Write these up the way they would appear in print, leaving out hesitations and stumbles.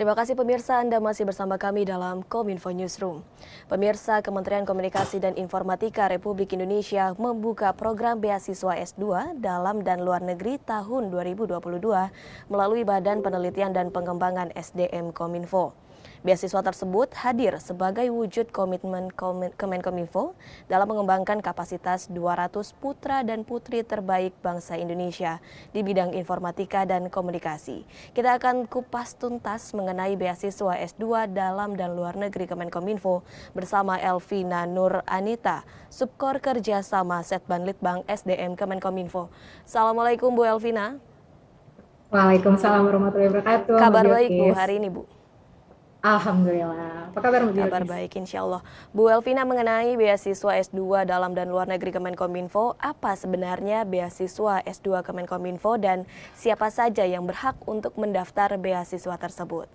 Terima kasih pemirsa, Anda masih bersama kami dalam Kominfo Newsroom. Pemirsa, Kementerian Komunikasi dan Informatika Republik Indonesia membuka program beasiswa S2 dalam dan luar negeri tahun 2022 melalui Badan Penelitian dan Pengembangan SDM Kominfo. Beasiswa tersebut hadir sebagai wujud komitmen Kemenkominfo dalam mengembangkan kapasitas 200 putra dan putri terbaik bangsa Indonesia di bidang informatika dan komunikasi. Kita akan kupas tuntas mengenai beasiswa S2 dalam dan luar negeri Kemenkominfo bersama Elvina Nur Anita, Subkor Kerjasama Setbanlitbang SDM Kemenkominfo. Assalamualaikum Bu Elvina. Waalaikumsalam warahmatullahi wabarakatuh. Kabar baik Bu hari ini Bu? Alhamdulillah. Apa kabar Bu? Kabar baik insya Allah. Bu Elvina, mengenai beasiswa S2 dalam dan luar negeri Kemenkominfo, apa sebenarnya beasiswa S2 Kemenkominfo dan siapa saja yang berhak untuk mendaftar beasiswa tersebut?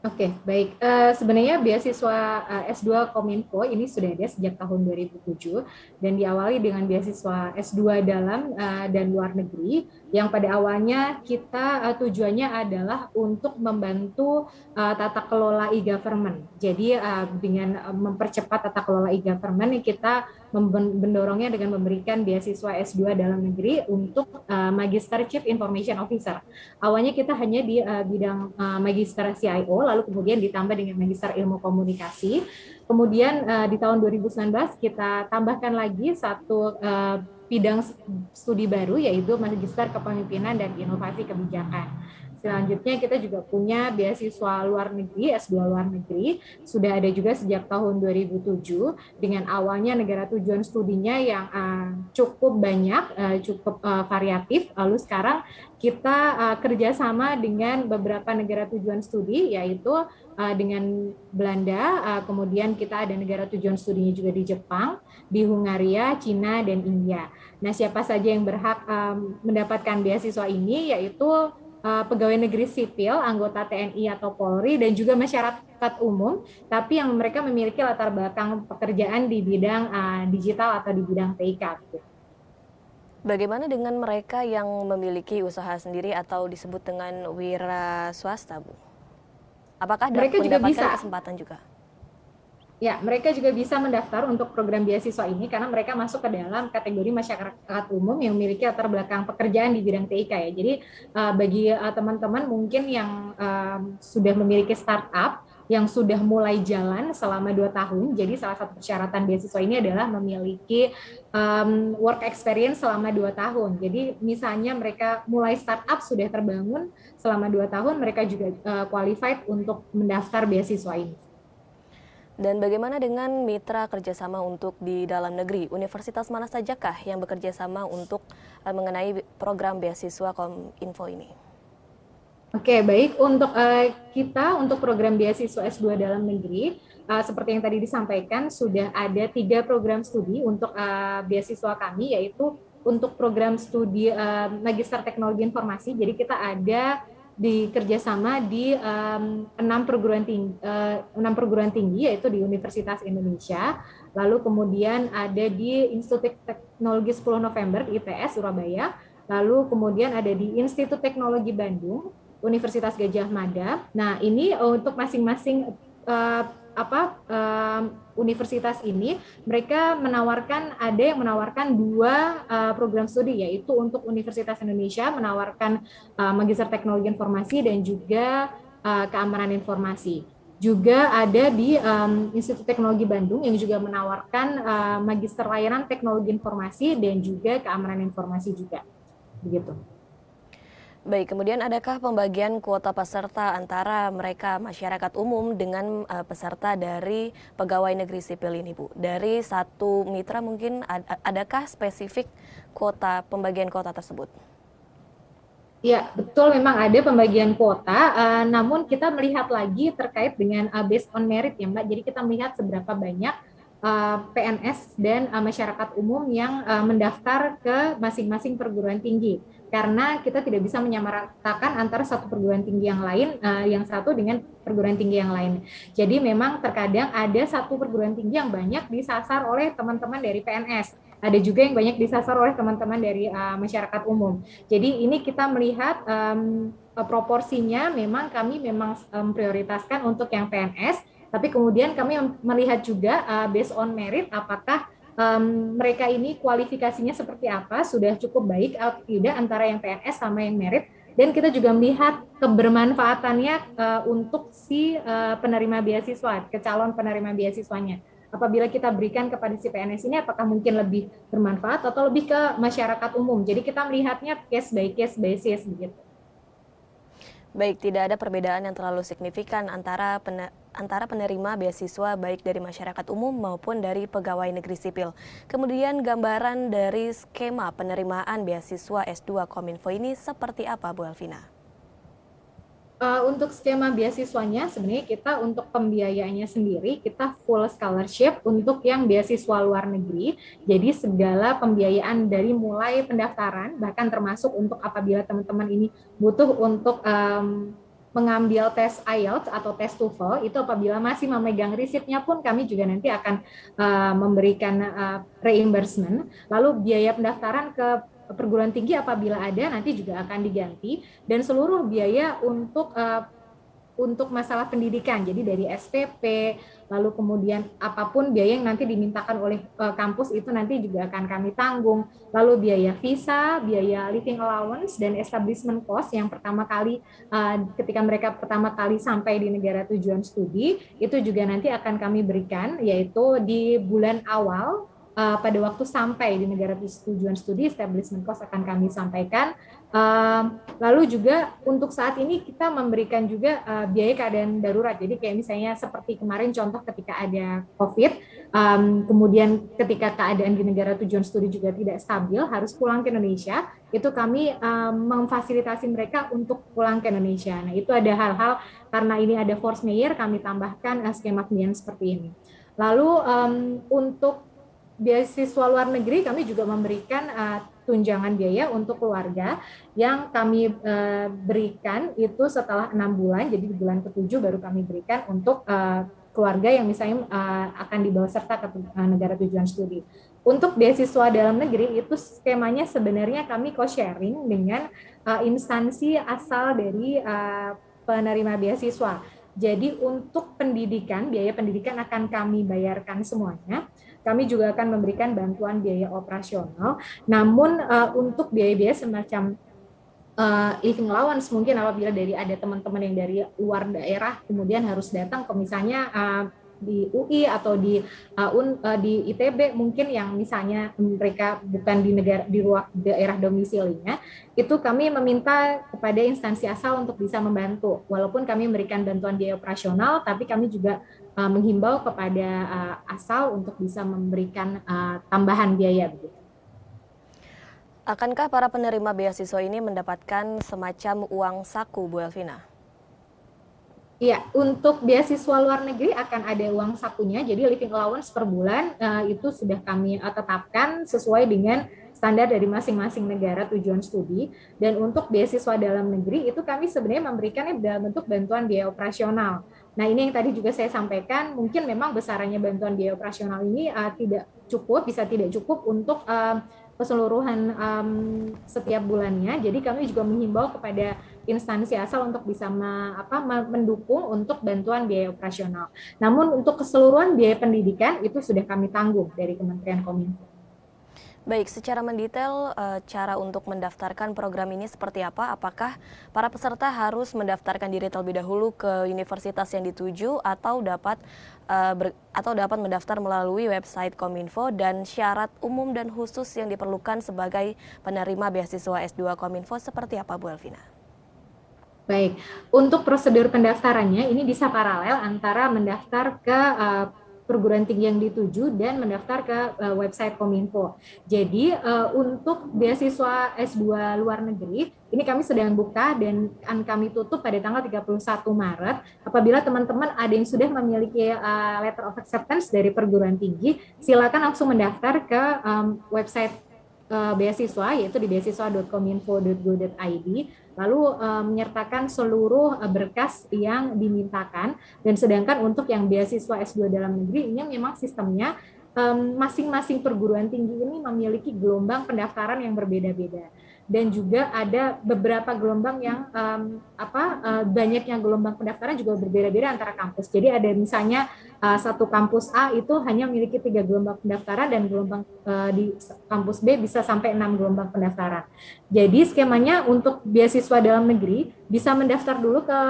Oke, baik. Sebenarnya beasiswa S2 Kominfo ini sudah ada sejak tahun 2007 dan diawali dengan beasiswa S2 dalam dan luar negeri yang pada awalnya kita tujuannya adalah untuk membantu tata kelola e-government. Jadi dengan mempercepat tata kelola e-government, kita mendorongnya dengan memberikan beasiswa S2 dalam negeri untuk Magister Chief Information Officer. Awalnya kita hanya di bidang Magister CIO, lalu kemudian ditambah dengan Magister Ilmu Komunikasi. Kemudian di tahun 2019 kita tambahkan lagi satu bidang studi baru, yaitu Magister Kepemimpinan dan Inovasi Kebijakan. Selanjutnya kita juga punya beasiswa luar negeri, S2 luar negeri, sudah ada juga sejak tahun 2007, dengan awalnya negara tujuan studinya yang cukup banyak, cukup variatif, lalu sekarang kita kerjasama dengan beberapa negara tujuan studi, yaitu dengan Belanda, kemudian kita ada negara tujuan studinya juga di Jepang, di Hungaria, Cina, dan India. Nah, siapa saja yang berhak mendapatkan beasiswa ini, yaitu pegawai negeri sipil, anggota TNI atau Polri, dan juga masyarakat umum, tapi yang mereka memiliki latar belakang pekerjaan di bidang digital atau di bidang TIK. Bagaimana dengan mereka yang memiliki usaha sendiri atau disebut dengan wira swasta, Bu? Apakah mereka juga bisa kesempatan juga? Ya, mereka juga bisa mendaftar untuk program beasiswa ini karena mereka masuk ke dalam kategori masyarakat umum yang memiliki latar belakang pekerjaan di bidang TIK ya. Jadi bagi teman-teman mungkin yang sudah memiliki startup yang sudah mulai jalan selama 2 tahun, jadi salah satu persyaratan beasiswa ini adalah memiliki work experience selama 2 tahun. Jadi misalnya mereka mulai startup sudah terbangun selama 2 tahun, mereka juga qualified untuk mendaftar beasiswa ini. Dan bagaimana dengan mitra kerjasama untuk di dalam negeri? Universitas mana sajakah yang bekerja sama untuk mengenai program beasiswa Kominfo ini? Oke, baik. Untuk kita, untuk program beasiswa S2 dalam negeri, seperti yang tadi disampaikan, sudah ada 3 program studi untuk beasiswa kami, yaitu untuk program studi Magister Teknologi Informasi. Jadi kita ada di kerjasama di 6 perguruan tinggi, yaitu di Universitas Indonesia, lalu kemudian ada di Institut Teknologi 10 November ITS Surabaya, lalu kemudian ada di Institut Teknologi Bandung, Universitas Gadjah Mada. Nah, ini untuk masing-masing universitas ini, mereka ada yang menawarkan 2 program studi, yaitu untuk Universitas Indonesia menawarkan Magister Teknologi Informasi dan juga Keamanan Informasi. Juga ada di Institut Teknologi Bandung yang juga menawarkan Magister Layanan Teknologi Informasi dan juga Keamanan Informasi juga. Begitu. Baik, kemudian adakah pembagian kuota peserta antara mereka masyarakat umum dengan peserta dari pegawai negeri sipil ini, Bu? Dari satu mitra mungkin adakah spesifik pembagian kuota tersebut? Ya, betul, memang ada pembagian kuota, namun kita melihat lagi terkait dengan based on merit ya, Mbak. Jadi kita melihat seberapa banyak PNS dan masyarakat umum yang mendaftar ke masing-masing perguruan tinggi. Karena kita tidak bisa menyamaratakan antara satu perguruan tinggi yang lain, yang satu dengan perguruan tinggi yang lain. Jadi memang terkadang ada satu perguruan tinggi yang banyak disasar oleh teman-teman dari PNS. Ada juga yang banyak disasar oleh teman-teman dari masyarakat umum. Jadi ini kita melihat proporsinya memang kami prioritaskan untuk yang PNS, tapi kemudian kami melihat juga based on merit apakah mereka ini kualifikasinya seperti apa, sudah cukup baik atau tidak antara yang PNS sama yang merit, dan kita juga melihat kebermanfaatannya untuk si penerima beasiswa, ke calon penerima beasiswanya. Apabila kita berikan kepada si PNS ini, apakah mungkin lebih bermanfaat atau lebih ke masyarakat umum. Jadi kita melihatnya case by case basis begitu. Baik, tidak ada perbedaan yang terlalu signifikan antara penerima beasiswa baik dari masyarakat umum maupun dari pegawai negeri sipil. Kemudian gambaran dari skema penerimaan beasiswa S2 Kominfo ini seperti apa, Bu Elvina? Untuk skema beasiswanya sebenarnya kita untuk pembiayaannya sendiri kita full scholarship untuk yang beasiswa luar negeri. Jadi segala pembiayaan dari mulai pendaftaran bahkan termasuk untuk apabila teman-teman ini butuh untuk mengambil tes IELTS atau tes TOEFL, itu apabila masih memegang resipnya pun kami juga nanti akan memberikan reimbursement. Lalu biaya pendaftaran ke perguruan tinggi apabila ada nanti juga akan diganti, dan seluruh biaya untuk masalah pendidikan, jadi dari SPP, lalu kemudian apapun biaya yang nanti dimintakan oleh kampus itu nanti juga akan kami tanggung, lalu biaya visa, biaya living allowance, dan establishment cost yang pertama kali ketika mereka pertama kali sampai di negara tujuan studi, itu juga nanti akan kami berikan, yaitu di bulan awal pada waktu sampai di negara tujuan studi, establishment cost akan kami sampaikan. Lalu juga untuk saat ini kita memberikan juga biaya keadaan darurat. Jadi kayak misalnya seperti kemarin contoh ketika ada COVID, kemudian ketika keadaan di negara tujuan studi juga tidak stabil, harus pulang ke Indonesia, itu kami memfasilitasi mereka untuk pulang ke Indonesia. Nah itu ada hal-hal, karena ini ada force majeure, kami tambahkan skema pembiayaan seperti ini. Lalu untuk beasiswa luar negeri kami juga memberikan tunjangan biaya untuk keluarga yang kami berikan itu setelah 6 bulan, jadi di bulan ke-7 baru kami berikan untuk keluarga yang misalnya akan dibawa serta ke negara tujuan studi. Untuk beasiswa dalam negeri itu skemanya sebenarnya kami co-sharing dengan instansi asal dari penerima beasiswa. Jadi untuk pendidikan, biaya pendidikan akan kami bayarkan semuanya. Kami juga akan memberikan bantuan biaya operasional. Namun untuk biaya-biaya semacam living allowance mungkin apabila ada teman-teman yang dari luar daerah kemudian harus datang ke misalnya di UI atau di ITB mungkin yang misalnya mereka bukan di luar daerah domisilinya, itu kami meminta kepada instansi asal untuk bisa membantu. Walaupun kami memberikan bantuan biaya operasional, tapi kami juga menghimbau kepada asal untuk bisa memberikan tambahan biaya begitu. Akankah para penerima beasiswa ini mendapatkan semacam uang saku, Bu Elvina? Iya, untuk beasiswa luar negeri akan ada uang sakunya, jadi living allowance per bulan itu sudah kami tetapkan sesuai dengan standar dari masing-masing negara tujuan studi. Dan untuk beasiswa dalam negeri itu kami sebenarnya memberikannya dalam bentuk bantuan biaya operasional. Nah ini yang tadi juga saya sampaikan, mungkin memang besarannya bantuan biaya operasional ini tidak cukup, bisa tidak cukup untuk keseluruhan setiap bulannya. Jadi kami juga menghimbau kepada instansi asal untuk bisa mendukung untuk bantuan biaya operasional. Namun untuk keseluruhan biaya pendidikan itu sudah kami tanggung dari Kementerian Kominfo. Baik, secara mendetail cara untuk mendaftarkan program ini seperti apa? Apakah para peserta harus mendaftarkan diri terlebih dahulu ke universitas yang dituju atau dapat mendaftar melalui website Kominfo, dan syarat umum dan khusus yang diperlukan sebagai penerima beasiswa S2 Kominfo seperti apa, Bu Elvina? Baik, untuk prosedur pendaftarannya ini bisa paralel antara mendaftar ke perguruan tinggi yang dituju dan mendaftar ke website Kominfo. Jadi untuk beasiswa S2 luar negeri, ini kami sedang buka dan kami tutup pada tanggal 31 Maret. Apabila teman-teman ada yang sudah memiliki letter of acceptance dari perguruan tinggi, silakan langsung mendaftar ke website beasiswa, yaitu di beasiswa.kominfo.go.id, lalu menyertakan seluruh berkas yang dimintakan. Dan sedangkan untuk yang beasiswa S2 dalam negeri, ini memang sistemnya masing-masing perguruan tinggi ini memiliki gelombang pendaftaran yang berbeda-beda. dan juga ada beberapa gelombang yang banyaknya gelombang pendaftaran juga berbeda-beda antara kampus. Jadi ada misalnya satu kampus A itu hanya memiliki 3 gelombang pendaftaran dan gelombang di kampus B bisa sampai 6 gelombang pendaftaran. Jadi skemanya untuk beasiswa dalam negeri bisa mendaftar dulu ke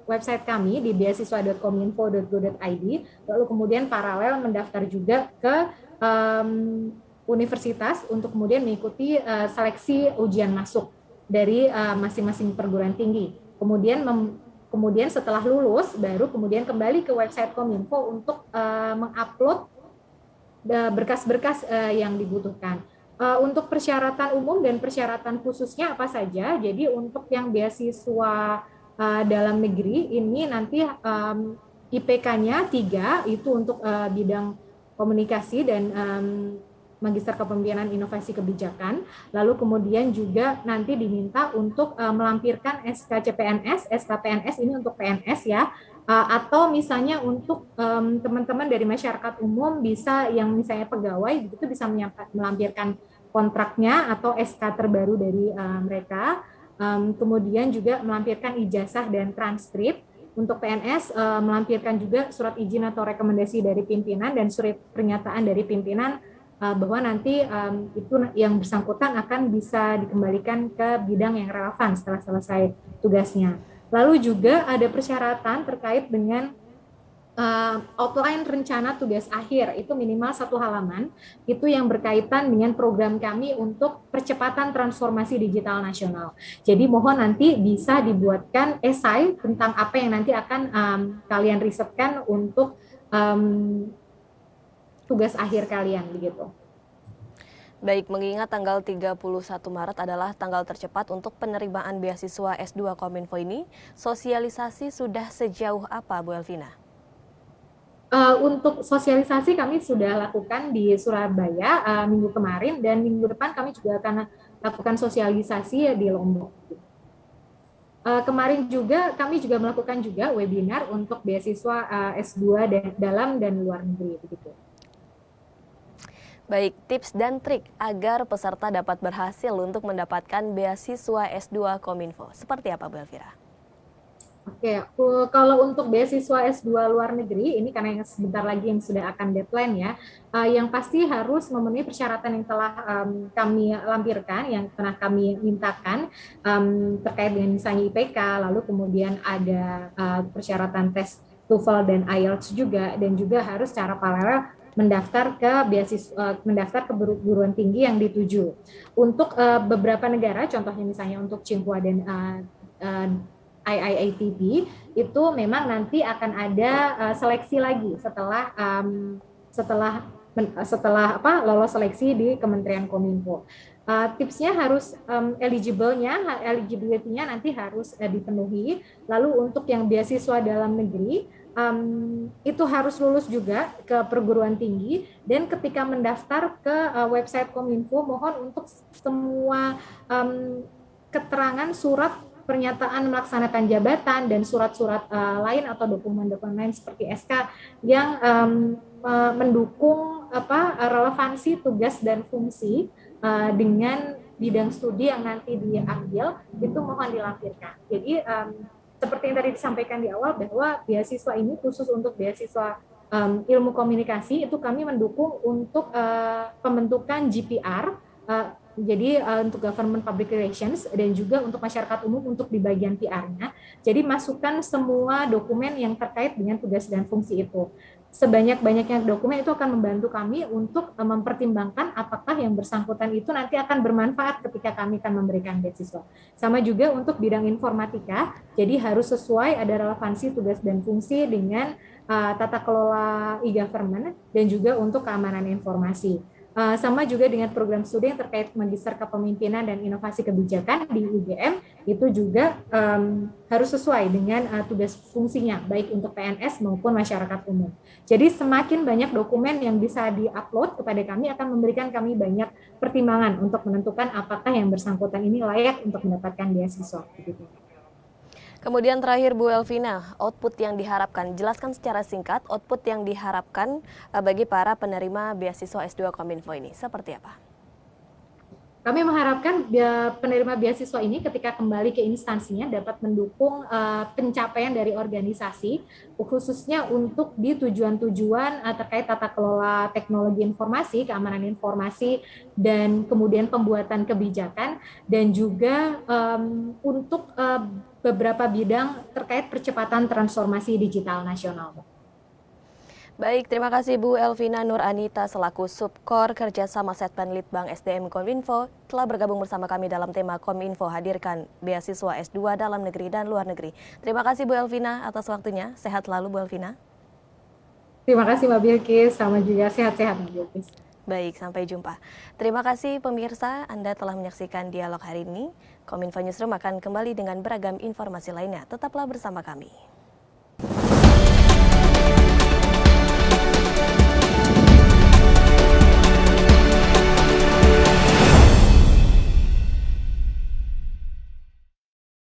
website kami di beasiswa.kominfo.go.id, lalu kemudian paralel mendaftar juga ke universitas untuk kemudian mengikuti seleksi ujian masuk dari masing-masing perguruan tinggi. Kemudian setelah lulus baru kemudian kembali ke website Kominfo untuk mengupload berkas-berkas yang dibutuhkan. Untuk persyaratan umum dan persyaratan khususnya apa saja? Jadi untuk yang beasiswa dalam negeri ini nanti IPK-nya 3 itu untuk bidang komunikasi dan Magister Kepemimpinan Inovasi Kebijakan, lalu kemudian juga nanti diminta untuk melampirkan SKCPNS, SKPNS ini untuk PNS ya, atau misalnya untuk teman-teman dari masyarakat umum bisa yang misalnya pegawai itu bisa melampirkan kontraknya atau SK terbaru dari mereka, kemudian juga melampirkan ijazah dan transkrip. Untuk PNS melampirkan juga surat izin atau rekomendasi dari pimpinan dan surat pernyataan dari pimpinan bahwa nanti itu yang bersangkutan akan bisa dikembalikan ke bidang yang relevan setelah selesai tugasnya. Lalu juga ada persyaratan terkait dengan outline rencana tugas akhir, itu minimal 1 halaman, itu yang berkaitan dengan program kami untuk percepatan transformasi digital nasional. Jadi mohon nanti bisa dibuatkan esai tentang apa yang nanti akan kalian risetkan untuk tugas akhir kalian begitu. Baik, mengingat tanggal 31 Maret adalah tanggal tercepat untuk penerimaan beasiswa S2 Kominfo ini, sosialisasi sudah sejauh apa, Bu Elvina? Untuk sosialisasi kami sudah lakukan di Surabaya minggu kemarin dan minggu depan kami juga akan lakukan sosialisasi di Lombok. Kemarin juga kami juga melakukan juga webinar untuk beasiswa S2 dalam dan luar negeri begitu. Baik, tips dan trik agar peserta dapat berhasil untuk mendapatkan beasiswa S2 Kominfo. Seperti apa, Bu Elvira? Oke, kalau untuk beasiswa S2 luar negeri, ini karena yang sebentar lagi yang sudah akan deadline ya, yang pasti harus memenuhi persyaratan yang telah kami lampirkan, yang pernah kami mintakan, terkait dengan misalnya IPK, lalu kemudian ada persyaratan tes TOEFL dan IELTS juga, dan juga harus secara paralel mendaftar ke beasiswa, mendaftar ke perguruan tinggi yang dituju. Untuk beberapa negara, contohnya misalnya untuk Tsinghua dan IIITB, itu memang nanti akan ada seleksi lagi setelah lolos seleksi di Kementerian Kominfo. Tipsnya harus eligibility-nya nanti harus dipenuhi. Lalu untuk yang beasiswa dalam negeri itu harus lulus juga ke perguruan tinggi, dan ketika mendaftar ke website Kominfo mohon untuk semua keterangan surat pernyataan melaksanakan jabatan dan surat-surat lain atau dokumen-dokumen lain seperti SK yang mendukung relevansi tugas dan fungsi dengan bidang studi yang nanti diambil, itu mohon dilampirkan. Jadi seperti yang tadi disampaikan di awal bahwa beasiswa ini khusus untuk beasiswa ilmu komunikasi, itu kami mendukung untuk pembentukan GPR, jadi untuk Government Public Relations, dan juga untuk masyarakat umum untuk di bagian PR-nya. Jadi masukkan semua dokumen yang terkait dengan tugas dan fungsi itu. Sebanyak-banyaknya dokumen itu akan membantu kami untuk mempertimbangkan apakah yang bersangkutan itu nanti akan bermanfaat ketika kami akan memberikan beasiswa. Sama juga untuk bidang informatika, jadi harus sesuai, ada relevansi tugas dan fungsi dengan tata kelola e-government dan juga untuk keamanan informasi. Sama juga dengan program studi yang terkait Magister Kepemimpinan dan Inovasi Kebijakan di UGM, itu juga harus sesuai dengan tugas fungsinya, baik untuk PNS maupun masyarakat umum. Jadi semakin banyak dokumen yang bisa di-upload kepada kami akan memberikan kami banyak pertimbangan untuk menentukan apakah yang bersangkutan ini layak untuk mendapatkan beasiswa. Begitu. Kemudian terakhir Bu Elvina, output yang diharapkan, jelaskan secara singkat output yang diharapkan bagi para penerima beasiswa S2 Kominfo ini, seperti apa? Kami mengharapkan penerima beasiswa ini ketika kembali ke instansinya dapat mendukung pencapaian dari organisasi, khususnya untuk di tujuan-tujuan terkait tata kelola teknologi informasi, keamanan informasi, dan kemudian pembuatan kebijakan, dan juga untuk beberapa bidang terkait percepatan transformasi digital nasional. Baik, terima kasih Bu Elvina Nur Anita selaku Subkor Kerjasama Setban Litbang SDM Kominfo telah bergabung bersama kami dalam tema Kominfo hadirkan beasiswa S2 dalam negeri dan luar negeri. Terima kasih Bu Elvina atas waktunya. Sehat selalu Bu Elvina. Terima kasih Mbak Bilkis, sama juga sehat-sehat Mbak Bilkis. Baik, sampai jumpa. Terima kasih pemirsa, Anda telah menyaksikan dialog hari ini. Kominfo Newsroom akan kembali dengan beragam informasi lainnya. Tetaplah bersama kami.